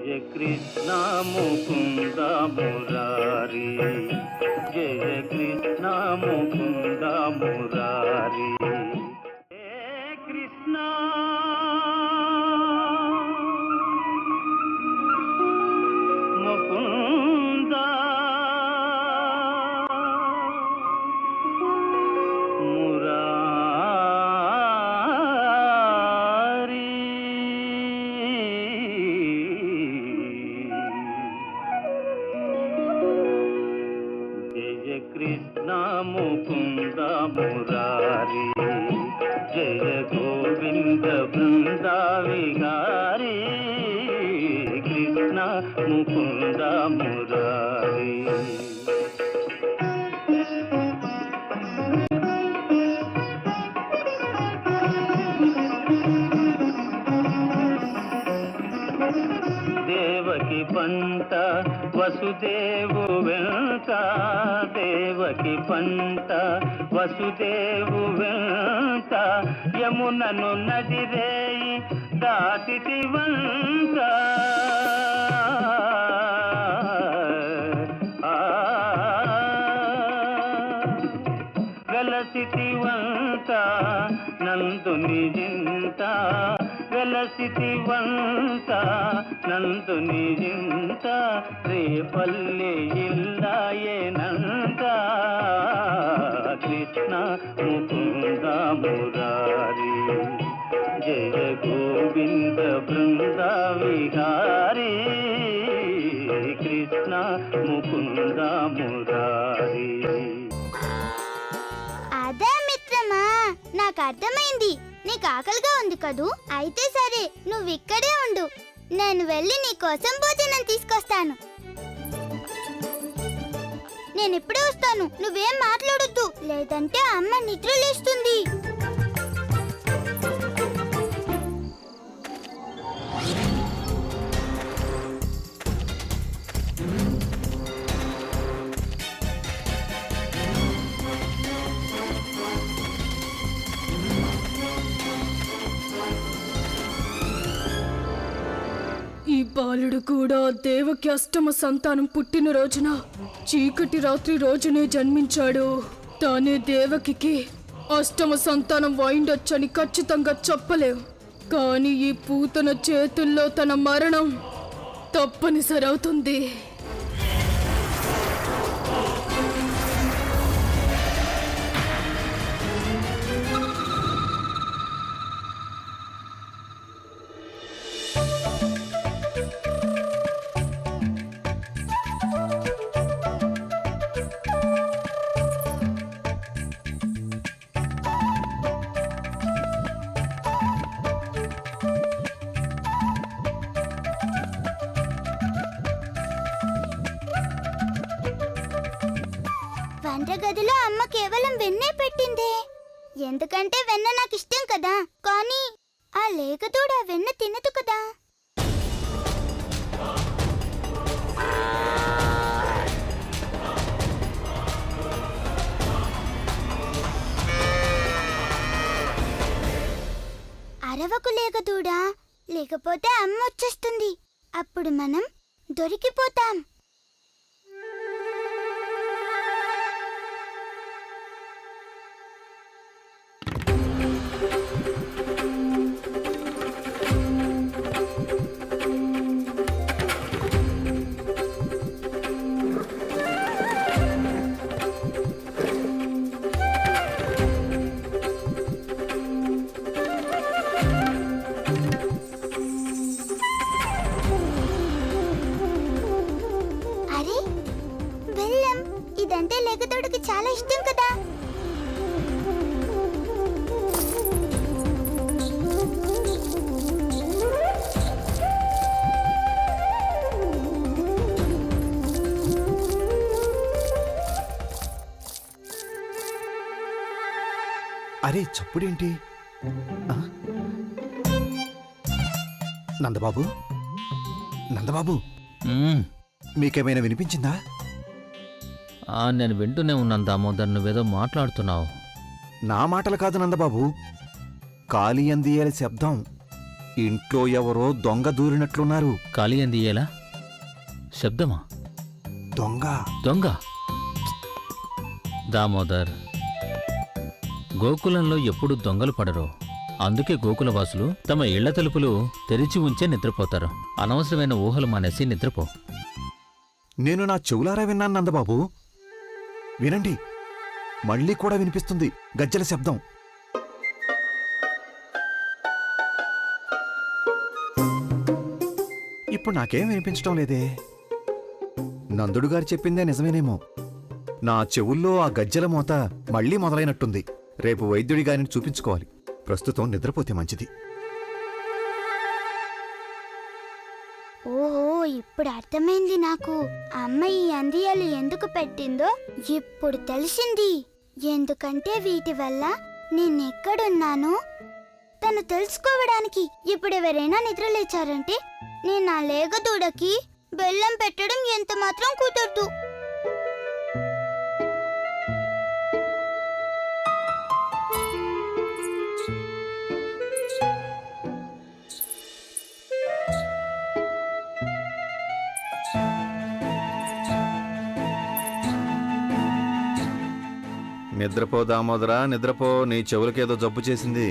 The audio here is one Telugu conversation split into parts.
జయ కృష్ణ ముకుంద మురారి, జయ కృష్ణ ముకుంద మురారి. హే కృష్ణ ముకుంద మురారి. జయ కృష్ణ ముకుంద మురారి, జయ గోవింద బృంద విహారీ, కృష్ణ ముకుంద మురారి. దేవకి పంట వసుదేవు వెంట, దేవకి పంట వసుదేవు వెంట, యమునను నదిరేయి దాటితి వంట. వెలసితి వంట నందుని జింత, వెలసితి వంట నందుని జింత, రేపల్లి ఇల్లాయేనంత. కృష్ణ ముకుంద మురారి, జయ గోవింద బృంద విహారీ, కృష్ణ ముకుంద మురారి. అదే మిత్రమా, నాకు అర్థమైంది. నీకు ఆకలిగా ఉంది కదూ? అయితే సరే, నువ్వు ఇక్కడే ఉండు. నేను వెళ్ళి నీ కోసం భోజనం తీసుకొస్తాను. నేను ఇప్పుడే వస్తాను. నువ్వేం మాట్లాడొద్దు, లేదంటే అమ్మ నిద్రలేస్తుంది. ఈ బాలుడు కూడా దేవకి అష్టమ సంతానం పుట్టిన రోజున చీకటి రాత్రి రోజునే జన్మించాడు. తానే దేవకికి అష్టమ సంతానం అయిండొచ్చని ఖచ్చితంగా చెప్పలేవు, కానీ ఈ పూతన చేతుల్లో తన మరణం తప్పనిసరవుతుంది. వంటగదిలో అమ్మ కేవలం వెన్నే పెట్టిందే. ఎందుకంటే వెన్న నాకు ఇష్టం కదా. కానీ ఆ లేగదూడ ఆ వెన్న తినదు కదా. అరవకు లేగదూడా, లేకపోతే అమ్మ వచ్చేస్తుంది. అప్పుడు మనం దొరికిపోతాం. ఇదంటే లేగదోడుకి చాలా ఇష్టం కదా. అరే చప్పుడేంటి? నందబాబు, నందబాబు, మీకేమైనా వినిపించిందా? నేను వింటూనే ఉన్నాను దామోదర్, నువ్వేదో మాట్లాడుతున్నావు. నా మాటలు కాదు నందబాబు, కాళీ అందియాల శబ్దం. ఇంట్లో ఎవరో దొంగ దూరినట్లున్నారు. కాళీయంది ఎలా శబ్దమా? దొంగ దొంగ దామోదర్, గోకులంలో ఎప్పుడు దొంగలు పడరు. అందుకే గోకులవాసులు తమ ఇళ్ల తలుపులు తెరిచి ఉంచే నిద్రపోతారు. అనవసరమైన ఊహలు మానేసి నిద్రపో. నేను నా చెవులారా విన్నాను నందబాబు. వినండి, మళ్ళీ కూడా వినిపిస్తుంది గజ్జల శబ్దం. ఇప్పుడు నాకేం వినిపించటం లేదే. నందుడు గారు చెప్పిందే నిజమేనేమో. నా చెవుల్లో ఆ గజ్జల మోత మళ్ళీ మొదలైనట్టుంది. రేపు వైద్యుడి గారిని చూపించుకోవాలి. ప్రస్తుతం నిద్రపోతే మంచిది. ఓహో, ఇప్పుడు అర్థమైంది నాకు. అమ్మ ఈ అందియాలు ఎందుకు పెట్టిందో ఇప్పుడు తెలిసింది. ఎందుకంటే వీటి వల్ల నేనెక్కడున్నానో తను తెలుసుకోవడానికి. ఇప్పుడు ఎవరైనా నిద్ర లేచారంటే నేను నా లేగదూడకి బెల్లం పెట్టడం ఎంత మాత్రం కుదరదు. నిద్రపో దామోదరా, నిద్రపో. నీ చెవులకేదో జబ్బు చేసింది.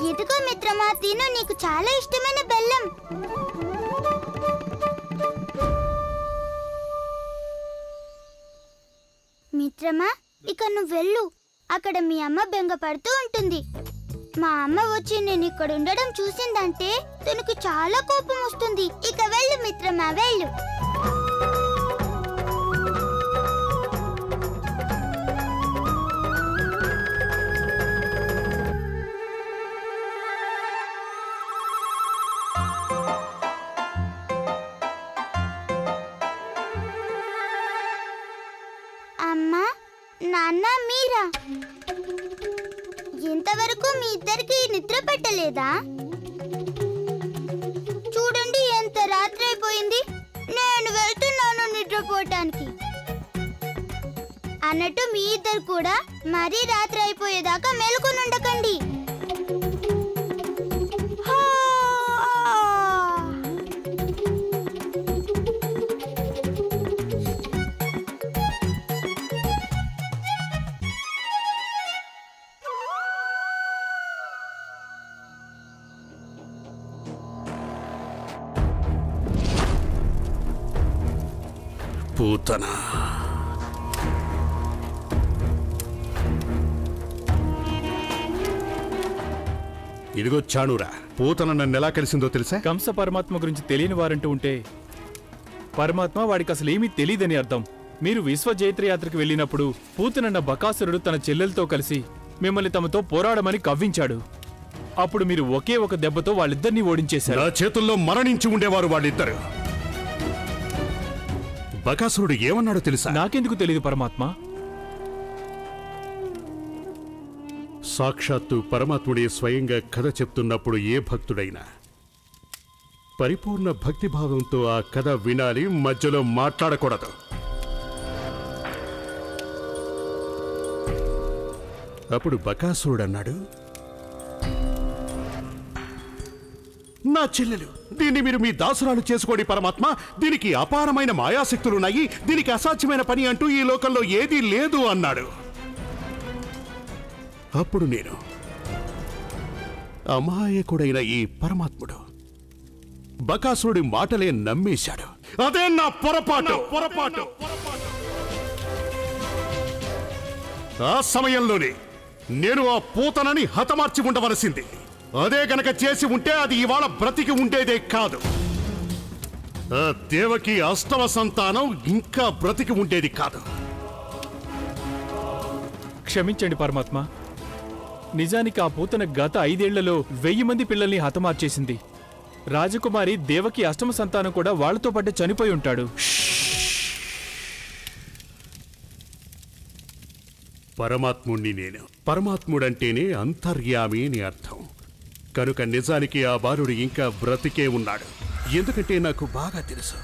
ఇదిగో మిత్రమా, తిను, నీకు చాలా ఇష్టమైన బెల్లం. మిత్రమా, ఇక నువ్వు వెళ్ళు. అక్కడ మీ అమ్మ బెంగ పడుతూ ఉంటుంది. మా అమ్మ వచ్చి నేను ఇక్కడ ఉండడం చూసిందంటే తనకు చాలా కోపం వస్తుంది. ఇక వెళ్ళు మిత్రమా, వెళ్ళు. అమ్మా, నాన్న, మీరా ఇంతవరకు మీ ఇద్దరికి నిద్ర పట్టలేదా? చూడండి, ఎంత రాత్రి అయిపోయింది. నేను వెళ్తున్నాను నిద్రపోవటానికి. అన్నట్టు మీ ఇద్దరు కూడా మరీ రాత్రి అయిపోయేదాకా మేలుకొని ఉండకండి. పూతన, ఇదిగో చాణూరా, పూతన నన్ను ఎలా కలిసిందో తెలుసా? కంస పరమాత్మ గురించి తెలియని వారంటూ ఉంటే పరమాత్మ వాడికి అసలు ఏమీ తెలియదని అర్థం. మీరు విశ్వజైత్ర యాత్రకు వెళ్ళినప్పుడు పూతనన్న బకాసురుడు తన చెల్లెలతో కలిసి మిమ్మల్ని తమతో పోరాడమని కవ్వించాడు. అప్పుడు మీరు ఒకే ఒక దెబ్బతో వాళ్ళిద్దరినీ ఓడించేశారు. నా చేతుల్లో మరణించి ఉండేవారు వాళ్ళిద్దరు. బకాసురుడు ఏమన్నాడో తెలుసా? నాకెందుకు తెలియదు పరమాత్మ? సాక్షాత్తు పరమాత్ముడే స్వయంగా కథ చెప్తున్నప్పుడు ఏ భక్తుడైనా పరిపూర్ణ భక్తిభావంతో ఆ కథ వినాలి, మధ్యలో మాట్లాడకూడదు. అప్పుడు బకాసురుడు అన్నాడు, నా చెల్లెలు, దీన్ని మీరు మీ దాసురాలు చేసుకోండి పరమాత్మ. దీనికి అపారమైన మాయాశక్తులున్నాయి. దీనికి అసాధ్యమైన పని అంటూ ఈ లోకంలో ఏదీ లేదు అన్నాడు. అప్పుడు నేను, అమాయకుడైన ఈ పరమాత్ముడు బకాసురుడి మాటలే నమ్మేశాడు. అదే నా పొరపాటు. ఆ సమయంలోనే నేను ఆ పూతనని హతమార్చి ఉండవలసింది. అదే గనక చేసి ఉంటే అది ఇవాళ బ్రతికి ఉండేదే కాదు. ఆ దేవకి అష్టమ సంతానం ఇంకా బ్రతికి ఉండేది కాదు. క్షమించండి పరమాత్మ. నిజానికి ఆ పూతన గత 5 ఏళ్లలో 1000 మంది పిల్లల్ని హతమార్చేసింది. రాజకుమారి దేవకి అష్టమ సంతానం కూడా వాళ్లతో పాటే చనిపోయి ఉంటాడు. పరమాత్ముణ్ణి నేను. పరమాత్ముడంటేనే అంతర్యామి అని అర్థం. కనుక నిజానికి ఆ బాలుడు ఇంకా బ్రతికే ఉన్నాడు. ఎందుకంటే నాకు బాగా తెలుసు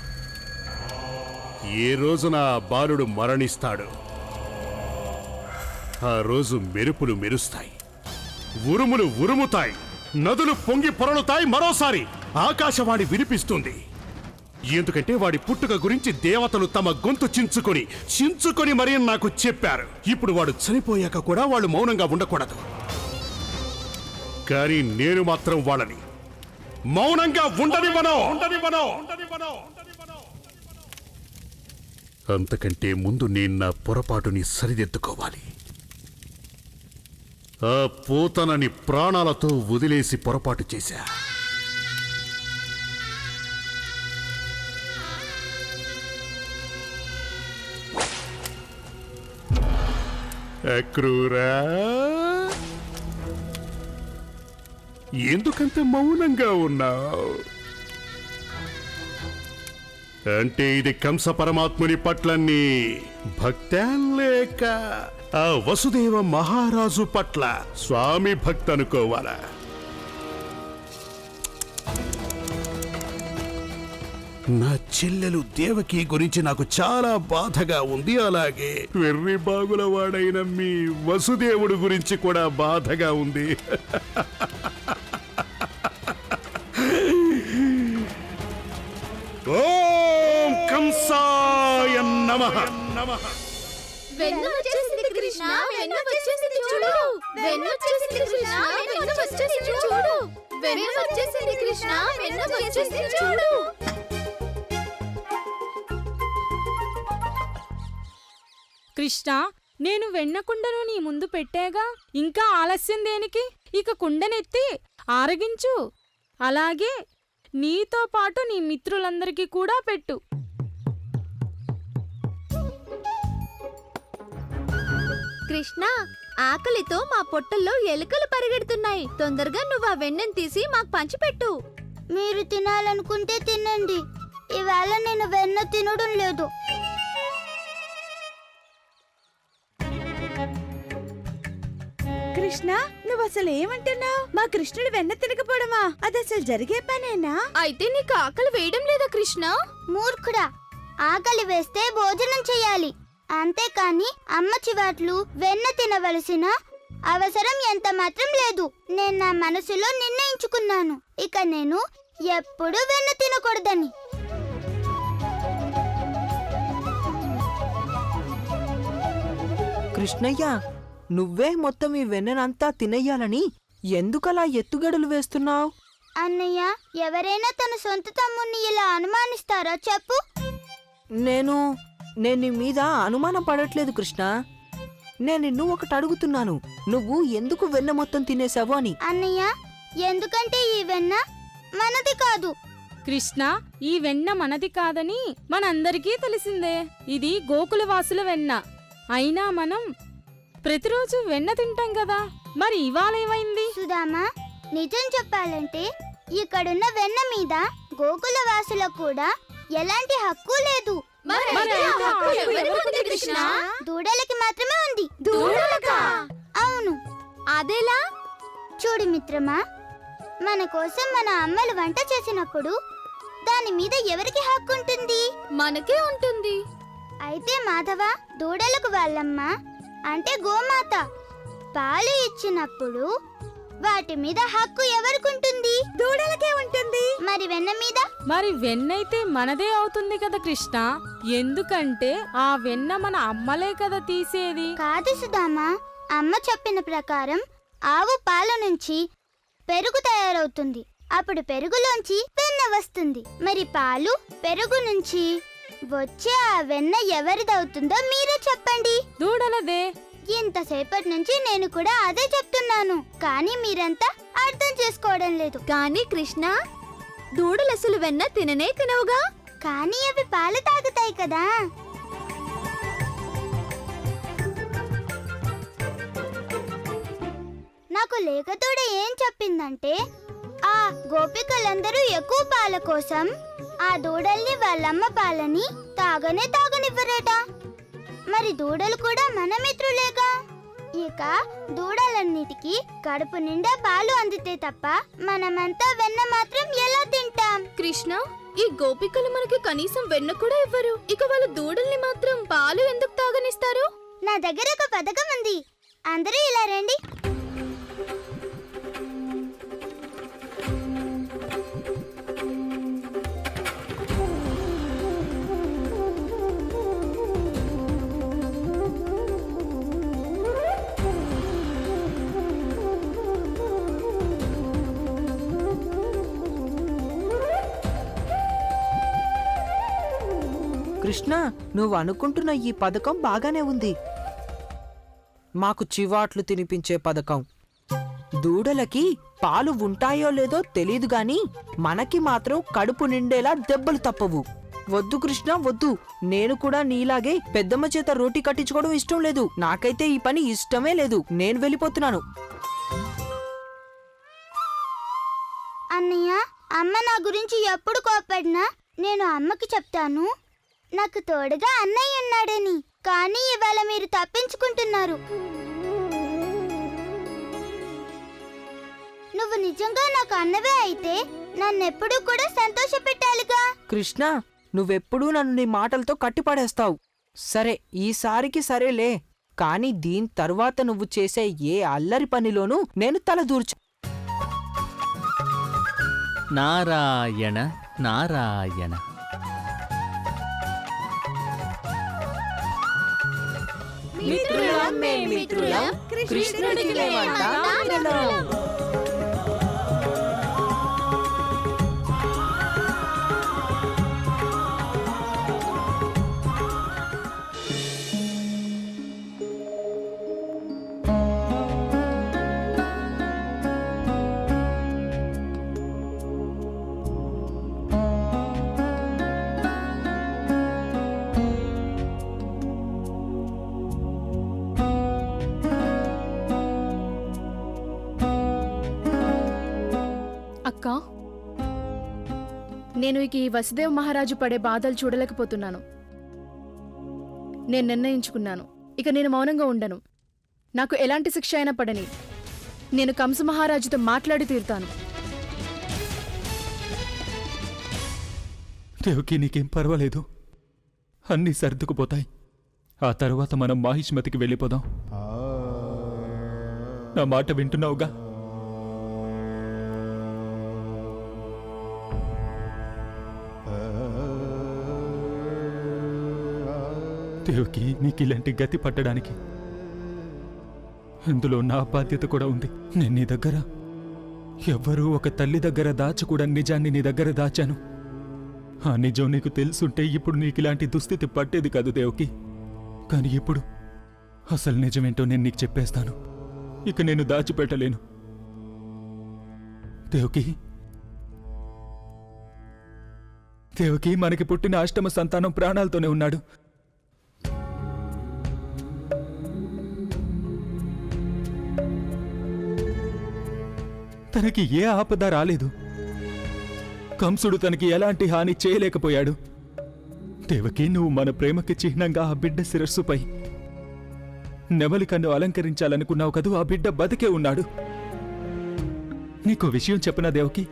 ఏ రోజున ఆ బాలుడు మరణిస్తాడు ఆ రోజు మెరుపులు మెరుస్తాయి, ఉరుములు ఉరుముతాయి, నదులు పొంగి పొరలుతాయి, మరోసారి ఆకాశవాణి వినిపిస్తుంది. ఎందుకంటే వాడి పుట్టుక గురించి దేవతలు తమ గొంతు చించుకొని మరీ నాకు చెప్పారు. ఇప్పుడు వాడు చనిపోయాక కూడా వాళ్ళు మౌనంగా ఉండకూడదు. కానీ నేను మాత్రం వాళ్ళని మౌనంగా ఉండనివ్వను. అంతకంటే ముందు నేను నా పొరపాటుని సరిదిద్దుకోవాలి. ఆ పూతనని ప్రాణాలతో వదిలేసి పొరపాటు చేశా. అక్రూరా, ఎందుకంత మౌనంగా ఉన్నావు? అంటే ఇది కంస పరమాత్ముని పట్ల నీ భక్తా లేక ఆ వసుదేవ మహారాజు పట్ల స్వామి భక్తి అనుకోవాలా? నా చెల్లెలు దేవకి గురించి నాకు చాలా బాధగా ఉంది. అలాగే వెర్రి బాగుల వాడైన మీ వసుదేవుడు గురించి కూడా బాధగా ఉంది. ఓం కంసాయ నమః. వెన్ను వచ్చేసింది కృష్ణ, వెన్ను వచ్చేసింది చూడు. వెన్ను వచ్చేసింది కృష్ణ, వెన్ను వచ్చేసింది చూడు. వెన్ను వచ్చేసింది కృష్ణ, వెన్ను వచ్చేసింది చూడు. కృష్ణ, నేను వెన్న కుండను నీ ముందు పెట్టాగా, ఇంకా ఆలస్యం దేనికి? ఇక కుండనెత్తి ఆరగించు. అలాగే నీతో పాటు నీ మిత్రులందరికీ కూడా పెట్టు. కృష్ణ, ఆకలితో మా పొట్టల్లో ఎలుకలు పరిగెడుతున్నాయి. తొందరగా నువ్వు ఆ వెన్నెను తీసి మాకు పంచిపెట్టు. మీరు తినాలనుకుంటే తినండి. ఇవాళ నేను వెన్న తినడం లేదు. కృష్ణ, నువ్వు అసలు ఏమంటున్నావు? మా కృష్ణుడు వెన్న తినకపోవడమా? అది అసలు జరిగే పనేనా? అయితే నీకు ఆకలి వేయడం లేదా కృష్ణ? మూర్ఖుడా, ఆకలి వేస్తే భోజనం చేయాలి. అంతేకాని అమ్మ చివాట్లు వెన్న తినవలసిన అవసరం ఎంత మాత్రం లేదు. నేను నా మనసులో నిర్ణయించుకున్నాను, ఇక నేను ఎప్పుడూ వెన్న తినకూడదని. కృష్ణయ్య, నువ్వే మొత్తం ఈ వెన్ననంతా తినయ్యాలని ఎందుకలా ఎత్తుగడలు వేస్తున్నావు? అన్నయ్య, ఎవరైనా తన సొంత తమ్ముణ్ణి ఇలా అనుమానిస్తారా చెప్పు? నేను నీ మీద అనుమానం పడట్లేదు కృష్ణ. నేను నిన్ను ఒకటి అడుగుతున్నాను, నువ్వు ఎందుకు వెన్న మొత్తం తినేశావు అని. అన్నయ్య, ఎందుకంటే ఈ వెన్న మనది కాదు. కృష్ణ, ఈ వెన్న మనది కాదని మనందరికీ తెలిసిందే. ఇది గోకులవాసుల వెన్న. అయినా మనం ప్రతిరోజు వెన్న తింటాం కదా, మరి ఇవాళ ఏమైంది? సుధామా, నిజం చెప్పాలంటే ఇక్కడున్న వెన్న మీద గోకుల వాసులకు కూడా ఎలాంటి హక్కు లేదు. దూడలకి మాత్రమే ఉంది. అవును. అదేలా? చూడు మిత్రమా, మన కోసం మన అమ్మలు వంట చేసినప్పుడు దాని మీద ఎవరికి హక్కు ఉంటుంది? మనకే ఉంటుంది. అయితే మాధవ, దూడలకు వాళ్ళమ్మ అంటే గోమాత పాలు ఇచ్చినప్పుడు వాటి మీద హక్కు ఎవరికుంటుంది? దూడలకే ఉంటుంది. మరి వెన్న మీద? మరి వెన్నైతే మనదే అవుతుంది కదా కృష్ణ, ఎందుకంటే ఆ వెన్న మన అమ్మలే కదా తీసేది. కాదు సుధామా, అమ్మ చెప్పిన ప్రకారం ఆవు పాల నుంచి పెరుగు తయారవుతుంది. అప్పుడు పెరుగులోంచి వెన్న వస్తుంది. మరి పాలు పెరుగు నుంచి వచ్చే ఆ వెన్న ఎవరిదవుతుందో మీరే చెప్పండి. దూడలదే. ఇంతసేపటి నుంచి నేను కూడా అదే చెప్తున్నాను, కానీ మీరంతా అర్థం చేసుకోవడం లేదు. కానీ కృష్ణ, దూడలు అసలు వెన్న తిననే తినవుగా. కానీ అవి పాలు తాగుతాయి కదా. నాకు లేఖతోడ ఏం చెప్పిందంటే ఆ గోపికలందరూ ఎక్కువ పాల కోసం ఆ దూడల్ని వాళ్ళమ్మ పాలని తాగనివ్వరట. మరి దూడలు కూడా మన మిత్రులేగా. ఇక దూడలన్నిటికీ కడుపు నిండా పాలు అందితే తప్ప మనమంతా వెన్న మాత్రం ఎలా తింటాం? కృష్ణ, ఈ గోపికలు మనకి కనీసం వెన్న కూడా ఇవ్వరు, ఇక వాళ్ళ దూడల్ని మాత్రం పాలు ఎందుకు తాగనిస్తారు? నా దగ్గర ఒక పథకం ఉంది. అందరూ ఇలా రండి. కృష్ణ, నువ్వు అనుకుంటున్న ఈ పథకం బాగానే ఉంది. మాకు చివాట్లు తినిపించే పథకం. దూడలకి పాలు ఉంటాయో లేదో తెలీదు గాని మనకి మాత్రం కడుపు నిండేలా దెబ్బలు తప్పవు. వద్దు కృష్ణ, వద్దు. నేను కూడా నీలాగే పెద్దమ్మ చేత రోటీ కట్టించుకోవడం ఇష్టం లేదు. నాకైతే ఈ పని ఇష్టమే లేదు. నేను వెళ్ళిపోతున్నాను. అన్నయ్య, అమ్మ నా గురించి ఎప్పుడు కోపడినా నేను అమ్మకి చెప్తాను నాకు తోడుగా అన్నయ్య ఉన్నాడని. కానీ ఇవాళ మీరు తప్పించుకుంటున్నారు. నువ్వు నిజంగా నాకు అన్నవే అయితే నన్నెప్పుడూ కూడా సంతోషపెట్టాలిగా. కృష్ణ, నువ్వెప్పుడూ నన్ను నీ మాటలతో కట్టిపడేస్తావు. సరే, ఈసారికి సరేలే. కాని దీని తరువాత నువ్వు చేసే ఏ అల్లరి పనిలోనూ నేను తలదూర్చు. నారాయణ నారాయణ. మిత్రులం మేం మిత్రులం, కృష్ణుడికి మేమంతా మిత్రులం. అక్క, నేను ఇక ఈ వసుదేవ్ మహారాజు పడే బాధలు చూడలేకపోతున్నాను. నేను నిర్ణయించుకున్నాను, ఇక నేను మౌనంగా ఉండను. నాకు ఎలాంటి శిక్ష అయినా పడని, నేను కంస మహారాజుతో మాట్లాడి తీరుతాను. దేవకి, నీకేం పర్వాలేదు. అన్నీ సర్దుకుపోతాయి. ఆ తరువాత మనం మాహిష్మతికి వెళ్ళిపోదాం. నా మాట వింటున్నావుగా? దేవకి, నీకు ఇలాంటి గతి పట్టడానికి ఇందులో నా బాధ్యత కూడా ఉంది. నేను నీ దగ్గర ఎవ్వరూ ఒక తల్లి దగ్గర దాచకూడని నిజాన్ని నీ దగ్గర దాచాను. ఆ నిజం నీకు తెలుసుంటే ఇప్పుడు నీకు ఇలాంటి దుస్థితి పట్టేది కాదు దేవకి. కానీ ఇప్పుడు అసలు నిజమేంటో నేను నీకు చెప్పేస్తాను. ఇక నేను దాచిపెట్టలేను. దేవకి, దేవకి, మనకి పుట్టిన అష్టమ సంతానం ప్రాణాలతోనే ఉన్నాడు. తనకి ఏ ఆపద రాలేదు. కంసుడు తనకి ఎలాంటి హాని చేయలేకపోయాడు. దేవకి, నువ్వు మన ప్రేమకి చిహ్నంగా ఆ బిడ్డ శిరస్సుపై నెమలి కన్ను అలంకరించాలనుకున్నావు కదూ. ఆ బిడ్డ బతికే ఉన్నాడు. నీకో విషయం చెప్పనా దేవకి?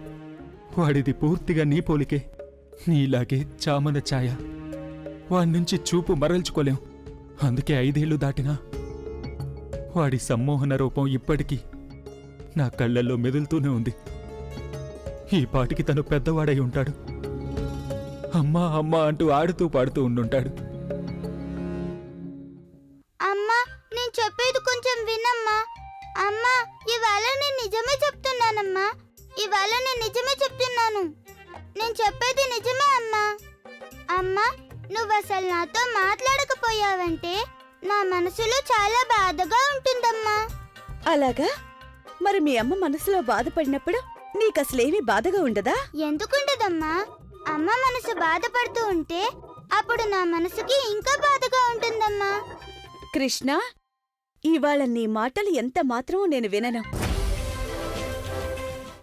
వాడిది పూర్తిగా నీ పోలికే. నీలాగే చామన ఛాయ. వాడి నుంచి చూపు మరల్చుకోలేం. అందుకే 5 ఏళ్లు దాటినా వాడి సమ్మోహన రూపం ఇప్పటికీ నా కళ్ళల్లో మెదులుతూనే ఉంది. ఈ పాటికి తను పెద్దవాడై ఉంటాడు. అమ్మా అమ్మా అంటూ ఆడుతూ పాడుతూ ఉండుంటాడు. అమ్మా, నేను చెప్పేది కొంచెం వినమ్మా. అమ్మా, ఇవాళ నేను నిజమే చెప్తున్నానమ్మా. ఇవాళ నేను నిజమే చెప్తున్నాను. నేను చెప్పేది నిజమే అమ్మా. అమ్మా, నువ్వు అసలు నాతో మాట్లాడకపోయావంటే నా మనసులో చాలా బాధగా ఉంటుందమ్మా. అలాగా? మరి మీ అమ్మ మనసులో బాధపడినప్పుడు నీకసలేమీ బాధగా ఉండదా? ఎందుకుండదమ్మా? అమ్మ మనసు బాధపడుతూ ఉంటే అప్పుడు నా మనసుకి ఇంకా బాధగా ఉంటుందమ్మా. కృష్ణ, ఇవాళ నీ మాటలు ఎంత మాత్రమూ నేను వినను.